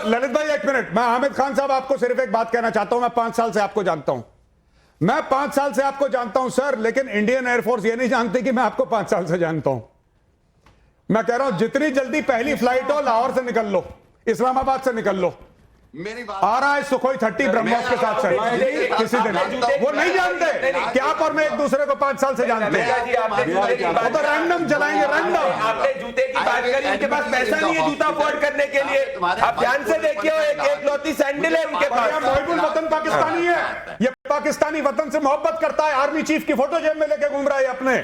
ललित भाई एक मिनट, मैं हामिद खान साहब आपको सिर्फ एक बात कहना चाहता हूं। मैं 5 साल से आपको जानता हूं, मैं 5 साल से आपको जानता हूं सर, लेकिन इंडियन एयरफोर्स ये नहीं जानती कि मैं आपको 5 साल से जानता हूं। मैं कह रहा हूं जितनी जल्दी पहली फ्लाइट हो लाहौर से निकल लो, इस्लामाबाद से निकल लो, मेरी बात आ रहा है सुखोई 30 ब्रह्मोस के साथ सर किसी दिन। वो नहीं जानते कि आप और मैं एक दूसरे को 5 साल से जानते हैं। वो तो रैंडम चलाएंगे, रैंडम। आपने जूते की बात करी, उनके पास पैसा नहीं है जूता अफोर्ड करने के लिए। आप ध्यान से देखिए, एक लौती सैंडल है उनके पास। मोहिबुल वतन पाकिस्तानी है, ये पाकिस्तानी वतन से मोहब्बत करता है। आर्मी चीफ की फोटो जेब में लेके घूम रहा है अपने,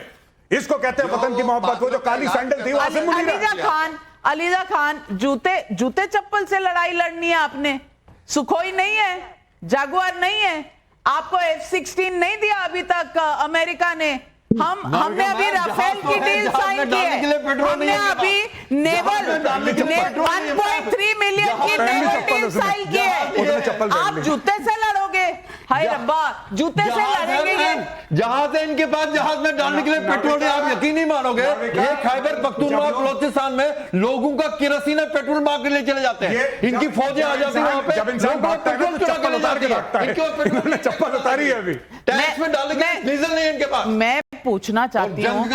इसको कहते हैं वतन की मोहब्बत। वो जो काली सैंडल थी वो आसिम मुनीर। अलीजा खान, जूते चप्पल से लड़ाई लड़नी है आपने। सुखोई नहीं है, जागुआर नहीं है, आपको F-16 नहीं दिया अभी तक अमेरिका ने। हमने अभी राफेल की डील साइन की है, हमने अभी नेवल 1.3 मिलियन की नेवल डील साइन की है। आप जूते से लड़ोगे? हाय रब्बा, जूते से लड़ेंगे ये? जहां से इनके पास जहाज में डालने के लिए पेट्रोल है, आप यकीन नहीं मानोगे, ये खैबर पख्तूनख्वा बलोचिस्तान में लोगों का केरोसिन पेट्रोल मांग के लिए चले जाते हैं। इनकी फौजें आ जाती हैं वहां पे, जब इंसान भागता है तो चप्पल उतार के भागता है। इन्होंने चप्पल उतारी है अभी। टैक्स में डालने के लिए डीजल नहीं है इनके पास। मैं पूछना चाहती हूँ,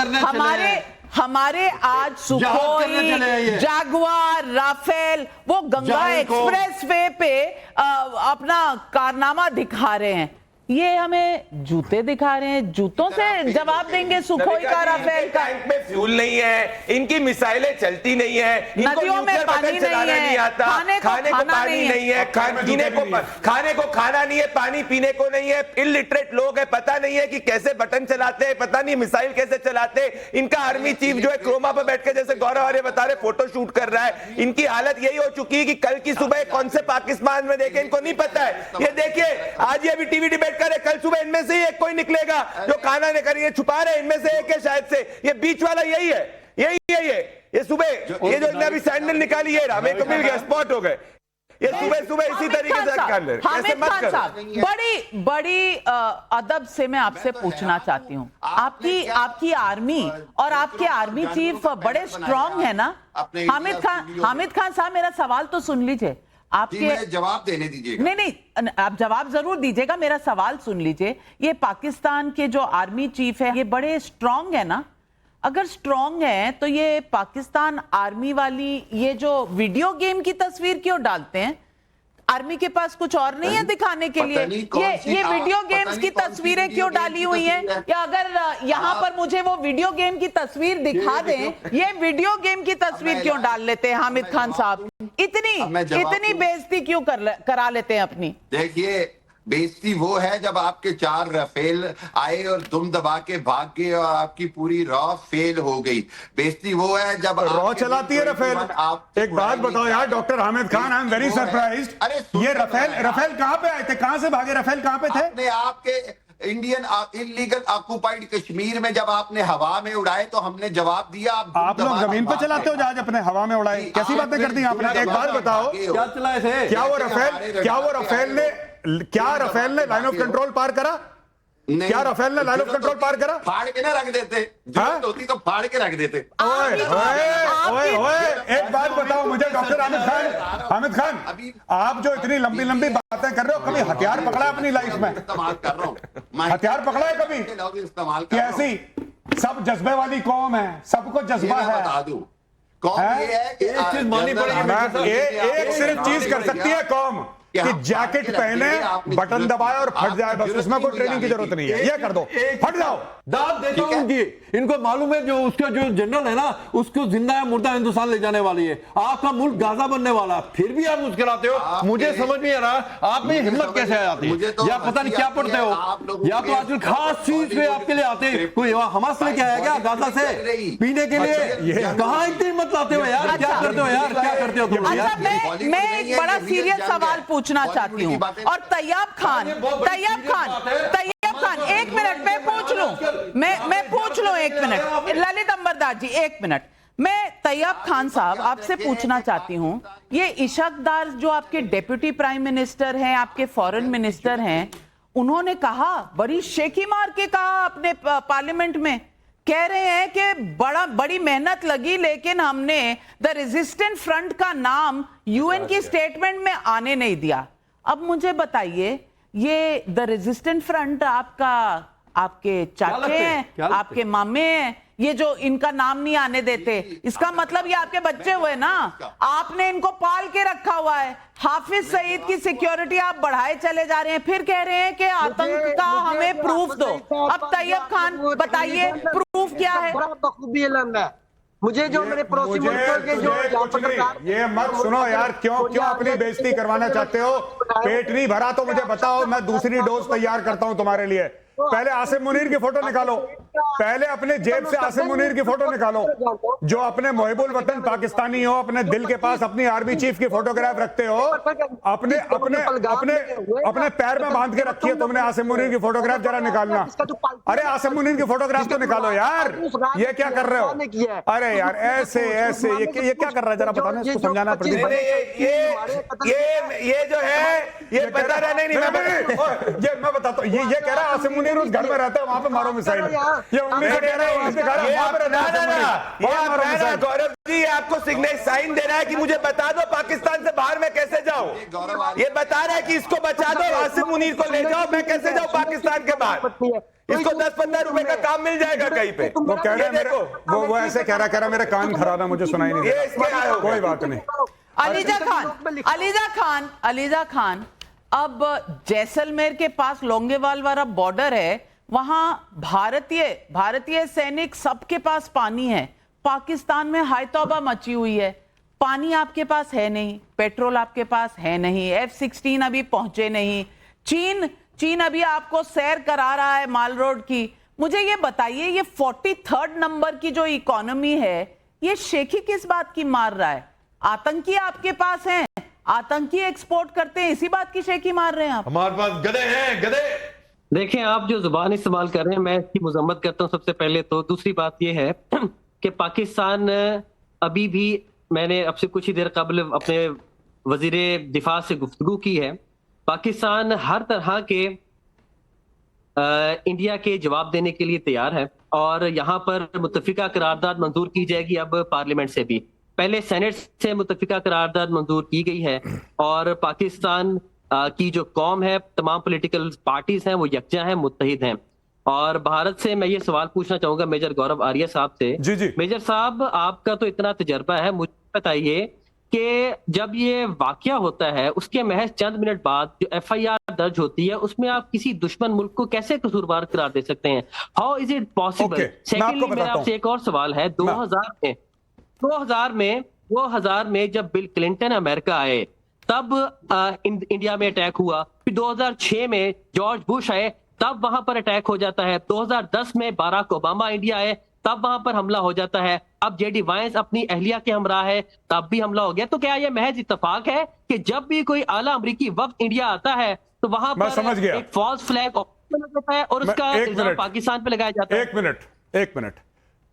हमारे आज सुखोई, जागुआर, राफेल वो गंगा एक्सप्रेस वे पे अपना कारनामा दिखा रहे हैं, ये हमें जूते दिखा रहे हैं। जूतों से जवाब देंगे सुखोई का, राफेल का? टैंक में फ्यूल नहीं है, इनकी मिसाइलें चलती नहीं है, नदियों में पानी नहीं आता, खाने को पानी नहीं है, खाने को खाना नहीं है, पानी पीने को नहीं है। इलिटरेट लोग है, पता नहीं है कि कैसे बटन चलाते हैं, पता नहीं मिसाइल कैसे चलाते हैं। इनका आर्मी चीफ जो है क्रोमा पर बैठ के, जैसे गौरव आर्य बता रहे, फोटो शूट कर रहा है। इनकी हालत यही हो चुकी है कि कल की सुबह कौन से पाकिस्तान में देखे इनको नहीं पता है। ये देखिए, आज ये भी टीवी डिबेट करे, कल सुबह इनमें से एक कोई निकलेगा जो खाना नहीं करेंगे, छुपा रहे इनमें से एक है शायद से। ये बीच वाला यही है, ये सुबह ये जो इन्होंने अभी सैंडल निकाली है, हमें को मिल गया, स्पॉट हो गए। ये सुबह इसी तरीके से कर ले। हामिद खान साहब, बड़ी अदब से मैं आपसे पूछना चाहती हूँ, आपकी आर्मी और आपके आर्मी चीफ बड़े स्ट्रांग है ना? हामिद खान साहब, मेरा सवाल तो सुन लीजिए। आपके जवाब देने दीजिएगा। नहीं, आप जवाब जरूर दीजिएगा, मेरा सवाल सुन लीजिए। ये पाकिस्तान के जो आर्मी चीफ है, ये बड़े स्ट्रांग है ना? अगर स्ट्रांग है तो ये पाकिस्तान आर्मी वाली ये जो वीडियो गेम की तस्वीर क्यों डालते हैं? आर्मी के पास कुछ और नहीं है दिखाने के लिए? ये वीडियो गेम्स की तस्वीरें क्यों डाली हुई हैं? या अगर यहाँ पर मुझे वो वीडियो गेम की तस्वीर दिखा दें, ये वीडियो गेम की तस्वीर क्यों डाल लेते हैं हामिद खान साहब? इतनी बेइज्जती क्यों करा लेते हैं अपनी? देखिए, बेइज्जती वो है जब आपके 4 राफेल आए और दुम दबा के भाग गए और आपकी पूरी रॉ फेल हो गई। बेइज्जती वो है जब रॉ चलाती है राफेल। एक बात बताओ यार doctor Hamid Khan, I am very surprised. ये राफेल कहाँ पे आए थे, कहाँ से भागे? राफेल कहाँ पे थे? अपने आपके इंडियन इलीगल ऑक्युपाइड कश्मीर में जब आपने हवा में उड़ाए तो हमने जवाब दिया। आप लोग जमीन पे चलाते हो जहाज अपने, हवा में उड़ाए? कैसी बातें करती हैं आपने? एक बात बताओ, क्या चलाए थे? क्या राफेल ने लाइन ऑफ कंट्रोल पार करा? क्या राफेल ने लाइन ऑफ कंट्रोल पार करा? फाड़ के ना रख देते, जरूरत होती तो फाड़ के रख देते। ओए, एक बात बताओ मुझे डॉक्टर हामिद खान, आप जो इतनी लंबी लंबी बातें कर रहे हो, कभी हथियार पकड़ा है अपनी लाइफ में? इस्तेमाल कर रहा हूँ, हथियार पकड़ा है कभी? इस्तेमाल कि ऐसी सब जज्बे वाली कौम है, सबको जज्बा है। बता दूं, कौम ये है कि एक चीज माननी पड़ेगी, एक सिर्फ चीज कर सकती है कौम कि जैकेट पहने, बटन दबाए और फट जाए, बस। उसमें कोई ट्रेनिंग की जरूरत नहीं है। ये कर दो, फट जाओ। दाद देता हूं उनकी, इनको मालूम है जो उसका जो जनरल है ना, उसको जिंदा या मुर्दा हिंदुस्तान ले जाने वाली है। आपका मुल्क गाजा बनने वाला, फिर भी आप मुस्कुराते हो। मुझे समझ नहीं आ रहा आप में हिम्मत कैसे आ जाती है, या पता नहीं क्या पढ़ते हो, या तो आजकल खास चीज पे आपके लिए आते हैं। कोई हमास लेके आया क्या गाजा से पीने के लिए? कहां इतनी हिम्मत लाते हो यार? क्या करते हो यार, क्या करते हो तुम? अच्छा, मैं एक बड़ा सीरियस सवाल पूछना चाहती हूँ। और तैयब खान, एक मिनट मैं पूछ लूं, मैं पूछ लूं, एक मिनट। ललित अंबरदार जी, एक मिनट। मैं तैयब खान साहब आपसे पूछना चाहती हूं, ये इशक दार जो आपके डेप्यूटी प्राइम मिनिस्टर हैं, आपके फॉरेन मिनिस्टर हैं, उन्होंने कहा, बड़ी शेखी मार के कहा अपने पार्लियामेंट में, कह रहे हैं कि बड़ी मेहनत लगी लेकिन हमने द रेजिस्टेंट फ्रंट का नाम यूएन की स्टेटमेंट में आने नहीं दिया। अब मुझे बताइए, ये द रेजिस्टेंट फ्रंट आपके चाचे हैं, आपके मामे हैं, ये जो इनका नाम नहीं आने देते, इसका मतलब ये आपके बच्चे हुए ना, आपने इनको पाल के रखा हुआ है। हाफिज सईद की सिक्योरिटी आप बढ़ाए चले जा रहे हैं, फिर कह रहे हैं कि आतंक का हमें प्रूफ दो। अब तैयब खान बताइए प्रूफ क्या है? बखूबी इल्म है मुझे जो मेरे पड़ोसी मुल्कों के जो ये मत सुनो यार, क्यों अपनी बेइज्जती करवाना चाहते हो? पेट नहीं भरा तो मुझे बताओ, मैं दूसरी डोज तैयार करता हूं तुम्हारे लिए। पहले आसिम मुनीर की फोटो निकालो, पहले अपने जेब से आसिम मुनीर की फोटो निकालो, जो अपने मुहिबुल वतन पाकिस्तानी हो, अपने दिल के पास अपनी आर्मी चीफ की फोटोग्राफ रखते हो, अपने अपने अपने अपने पैर में बांध के रखी है तुमने आसिम मुनीर की फोटोग्राफ, जरा निकालना। अरे आसिम मुनीर की फोटोग्राफ तो निकालो यार, ये क्या कर रहे हो? अरे यार ऐसे ऐसे ये क्या कर रहा है, जरा बताना, इसको समझाना पड़ेगा। ये जो है ये बता रहा नहीं, मैं बताता हूँ, ये कह रहा है आसिम मुनीर उस घर में रहता है, वहां पे मारो मिसाइल। ये उंगली से कह रहा है गौरव जी आपको सिग्नल साइन दे रहा है कि मुझे बता दो पाकिस्तान से बाहर मैं कैसे जाऊं। ये बता रहा है कि इसको बचा दो, आसिम मुनीर को ले जाओ, मैं कैसे जाऊं पाकिस्तान के बाहर? इसको 10-15 रुपए का काम मिल जाएगा कहीं पे। वो कह रहा है वो ऐसे कह रहा मेरे कान खराब है, मुझे सुनाई नहीं दे रहा। कोई बात नहीं। अलीजा खान, अब जैसलमेर के पास लोंगेवाल वाला बॉर्डर है, वहां भारतीय सैनिक सबके पास पानी है। पाकिस्तान में हाय तौबा मची हुई है, पानी आपके पास है नहीं, पेट्रोल आपके पास है नहीं, F-16 अभी पहुंचे नहीं, चीन अभी आपको सैर करा रहा है माल रोड की। मुझे ये बताइए, ये 43rd नंबर की जो इकोनॉमी है, ये शेखी किस बात की मार रहा है? आतंकी आपके पास हैं, आतंकी एक्सपोर्ट करते हैं, इसी बात की शेखी मार रहे हैं आप। हमारे पास गधे हैं, गधे। देखें, आप जो जुबान इस्तेमाल कर रहे हैं, मैं इसकी मजम्मत करता हूं सबसे पहले तो। दूसरी बात यह है कि पाकिस्तान अभी भी, मैंने अब से कुछ ही देर कबल अपने वजीर दिफा से गुफ्तगू की है, पाकिस्तान हर तरह के इंडिया के जवाब देने के लिए तैयार है और यहाँ पर मुत्तफिका करारदाद मंजूर की जाएगी अब पार्लियामेंट से भी। पहले सेनेट से मुत्तफिका करारदाद मंजूर की गई है और पाकिस्तान की जो कौम है, तमाम पॉलिटिकल पार्टीज हैं, वो यकजा हैं, मुत्तहिद हैं। और भारत से मैं ये सवाल पूछना चाहूंगा मेजर गौरव आर्या साहब से। जी। मेजर साहब, आपका तो इतना तजर्बा है, मुझे बताइए कि जब ये वाकया होता है उसके महज चंद मिनट बाद जो FIR दर्ज होती है, उसमें आप किसी दुश्मन मुल्क को कैसे कसूरवार करार दे सकते हैं? How is it possible? Secondly, मेरा आपसे एक और सवाल है। 2000 में जब बिल क्लिंटन अमेरिका आए, तब इंडिया में अटैक हुआ। फिर 2006 में जॉर्ज बुश आए, तब वहां पर अटैक हो जाता है। 2010 में बाराक ओबामा इंडिया आए, तब वहां पर हमला हो जाता है। अब JD वाइंस अपनी अहलिया के हमरा है, तब भी हमला हो गया। तो क्या ये महज इत्तेफाक है कि जब भी कोई आला अमरीकी वक्त इंडिया आता है तो वहां पर एक फॉल्स फ्लैग होता है और उसका इल्जाम पाकिस्तान पे लगाया जाता है? एक मिनट।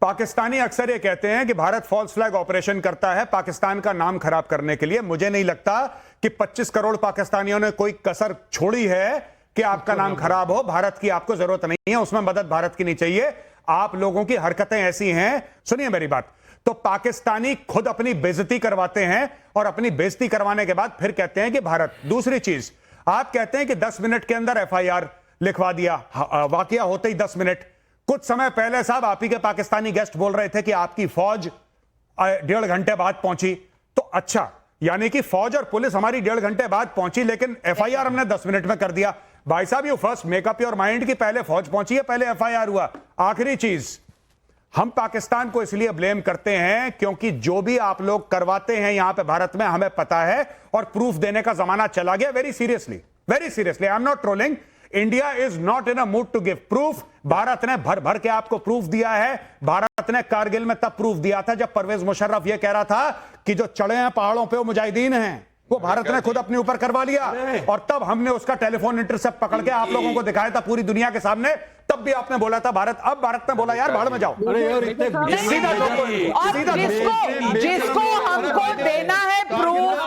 पाकिस्तानी अक्सर ये कहते हैं कि भारत फॉल्स फ्लैग ऑपरेशन करता है पाकिस्तान का नाम खराब करने के लिए। मुझे नहीं लगता कि 25 करोड़ पाकिस्तानियों ने कोई कसर छोड़ी है कि आपका नाम खराब हो। भारत की आपको जरूरत नहीं है, उसमें मदद भारत की नहीं चाहिए। आप लोगों की हरकतें ऐसी हैं, सुनिए मेरी बात, तो पाकिस्तानी खुद अपनी बेइज्जती करवाते हैं और अपनी बेइज्जती करवाने के बाद फिर कहते हैं कि भारत। दूसरी चीज, आप कहते हैं कि 10 मिनट के अंदर FIR लिखवा दिया, वाकया होते ही 10 मिनट। कुछ समय पहले साहब आप ही के पाकिस्तानी गेस्ट बोल रहे थे कि आपकी फौज 1.5 घंटे बाद पहुंची। तो अच्छा, यानी कि फौज और पुलिस हमारी 1.5 घंटे बाद पहुंची, लेकिन FIR हमने 10 मिनट में कर दिया। भाई साहब, you first make up your mind की पहले फौज पहुंची है, पहले FIR हुआ। आखिरी चीज, हम पाकिस्तान को इसलिए ब्लेम करते हैं क्योंकि जो भी आप लोग करवाते हैं यहां पे भारत में, हमें पता है और प्रूफ देने का जमाना चला गया। Very seriously, I am not trolling. India is not in a mood to give proof. Bharat ने भर भर के आपको प्रूफ दिया है। भारत ने कारगिल में तब प्रूफ दिया था जब परवेज मुशर्रफ यह कह रहा था कि जो चढ़े हैं पहाड़ों पे वो मुजाहिदीन हैं। वो भारत ने खुद अपने ऊपर करवा लिया और तब हमने उसका टेलीफोन इंटरसेप्ट पकड़ के आप लोगों को दिखाया था पूरी दुनिया के सामने। तब भी आपने बोला था भारत, अब भारत ने बोला यार भाड़ में जाओ। जिसको हमको देना है प्रूफ,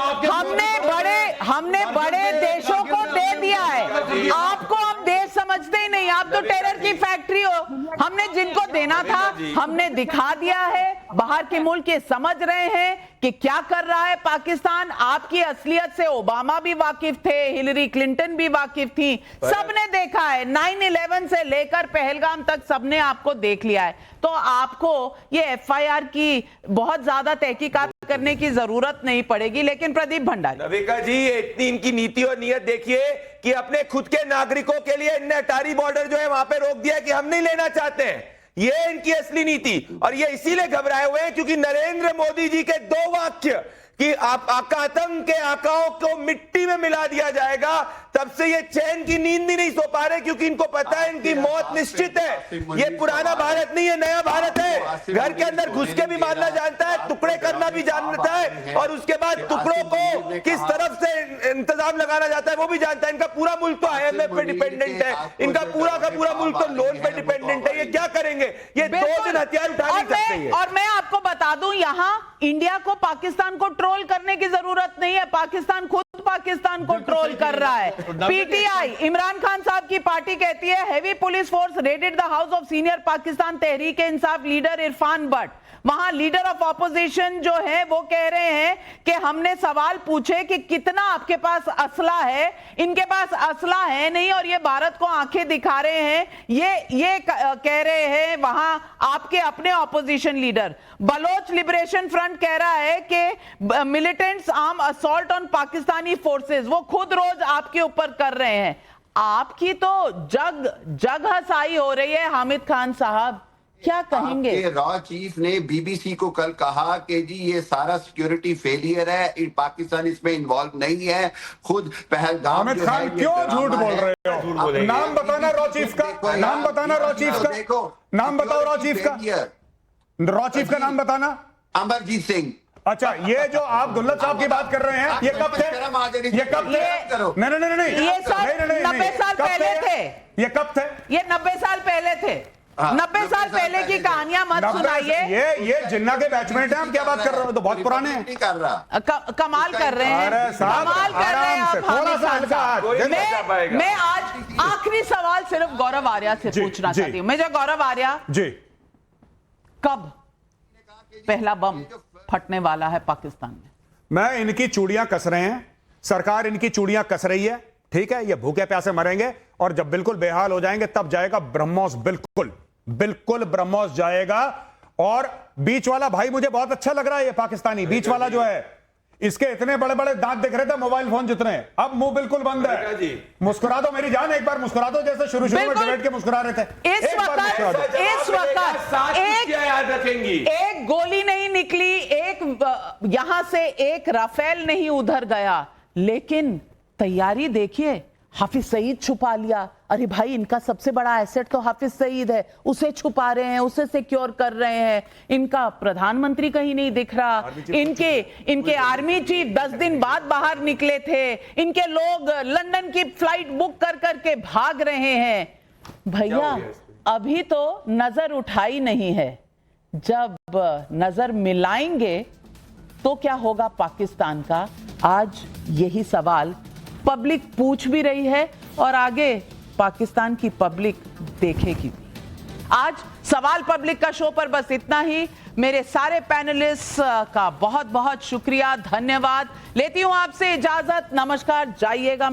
हमने बड़े देशों को दे दिया है। आपको अब देश समझ समझते ही नहीं, आप तो टेरर की फैक्ट्री हो। हमने जिनको देना था हमने दिखा दिया है, बाहर के मुल्क ये समझ रहे हैं कि क्या कर रहा है पाकिस्तान। आपकी असलियत से ओबामा भी वाकिफ थे, हिलरी क्लिंटन भी वाकिफ थी, सबने देखा है। 9/11 से लेकर पहलगाम तक सबने आपको देख लिया है। तो आपको ये एफआईआर की बहुत ज्यादा तहकीकात करने की जरूरत नहीं पड़ेगी। लेकिन प्रदीप भंडारी, नविका जी, इतनी इनकी नीति और नीयत देखिए कि अपने खुद के नागरिकों के लिए इनने अटारी बॉर्डर जो है वहां पे रोक दिया कि हम नहीं लेना चाहते हैं। ये इनकी असली नीति, और ये इसीलिए घबराए हुए हैं क्योंकि नरेंद्र मोदी जी के 2 वाक्य कि आप आतंक के आकाओं को मिट्टी में मिला दिया जाएगा, तब से ये चैन की नींद ही नहीं सो पा रहे, क्योंकि इनको पता है इनकी मौत निश्चित है। ये पुराना भारत नहीं है, नया भारत है। घर के अंदर घुस के भी मारना जानता है, टुकड़े करना भी जानता है, और उसके बाद टुकड़ों को किस तरफ से इंतजाम लगाना जाता है वो भी जानता है। इनका पूरा मुल्क तो IMF पे डिपेंडेंट है, इनका पूरा का पूरा मुल्क तो लोन पे डिपेंडेंट है। ये क्या करेंगे? ये 2 दिन हथियार उठा नहीं सकते। और मैं आपको बता दूं, यहां इंडिया को पाकिस्तान को ट्रोल करने की जरूरत नहीं है, पाकिस्तान खुद पाकिस्तान को ट्रोल कर रहा है। पीटीआई, इमरान खान साहब की पार्टी कहती है heavy police force raided the house of senior Pakistan Tehreek Insaf leader Irfan Bhatt. वहां लीडर ऑफ ऑपोजिशन जो है वो कह रहे हैं कि हमने सवाल पूछे कि कितना आपके पास असला है, इनके पास असला है नहीं, और ये भारत को आंखें दिखा रहे हैं। ये कह रहे हैं वहां आपके अपने opposition leader. Baloch Liberation Front कह रहा है कि militants arm assault on Pakistani forces, वो खुद रोज आपके ऊपर कर रहे हैं। आपकी तो जग हसाई हो रही है। हामिद खान साहब, क्या कहेंगे? आपके रॉ चीफ ने बीबीसी को कल कहा कि जी ये सारा सिक्योरिटी फेलियर है, पाकिस्तान इसमें इन्वॉल्व नहीं है। खुद पहलगाम हामिद खान क्यों झूठ बोल रहे हो? नाम बताना रॉ चीफ का, नाम बताना रॉ चीफ का, देखो नाम बताओ रॉ चीफ का, रॉ चीफ का नाम बताना। अमरजीत सिंह। अच्छा, ये जो आप दुल्लत साहब की बात कर रहे हैं, ये कब थे? ये कब थे? नहीं, ये सब 90 साल पहले थे। ये कब थे? ये 90 साल पहले थे। 90 साल पहले की कहानियां मत सुनाइए। ये जिन्ना के बैचमेट हैं, हम क्या बात कर रहे हो? तो बहुत पुराने हैं। कर रहा कमाल कर रहे हैं, अरे साहब, कमाल कर रहे हैं आराम से, आप थोड़ा हामिद सा खान हल्का हाथ। साहब। मैं आज आखिरी सवाल सिर्फ गौरव आर्या से पूछना चाहती हूँ। मेजर गौरव आर्या जी, कब पहला बम फटने वाला है पाकिस्तान में? मैं इनकी चूड़ियां कस रहे हैं, सरकार इनकी चूड़ियां कस रही है, ठीक है? ये भूखे प्यासे मरेंगे, और जब बिल्कुल बेहाल हो जाएंगे तब जाएगा ब्रह्मोस। बिल्कुल ब्रह्मोस जाएगा। और बीच वाला भाई मुझे बहुत अच्छा लग रहा है, ये पाकिस्तानी बीच वाला जो है, इसके इतने बड़े बड़े दांत दिख रहे थे मोबाइल फोन जितने, अब मुंह बिल्कुल बंद है। मुस्कुरा दो मेरी जान, एक बार मुस्कुरा दो, जैसे शुरू में डिबेट के मुस्कुरा रहे थे। इस वक्त याद रखेंगी, एक गोली नहीं निकली, एक यहां से एक राफेल नहीं उधर गया, लेकिन तैयारी देखिए। हाफिज सईद छुपा लिया। अरे भाई, इनका सबसे बड़ा एसेट तो हाफिज सईद है, उसे छुपा रहे हैं, उसे सिक्योर कर रहे हैं। इनका प्रधानमंत्री कहीं नहीं दिख रहा। इनके आर्मी चीफ 10 दिन बाद बाहर निकले थे। इनके लोग लंदन की फ्लाइट बुक कर करके भाग रहे हैं। भैया, अभी तो नजर उठाई नहीं है, जब नजर मिलाएंगे तो क्या होगा पाकिस्तान का? आज यही सवाल पब्लिक पूछ भी रही है, और आगे पाकिस्तान की पब्लिक देखेगी। आज सवाल पब्लिक का शो पर बस इतना ही। मेरे सारे पैनलिस्ट का बहुत बहुत शुक्रिया, धन्यवाद। लेती हूं आपसे इजाजत। नमस्कार, जाइएगा।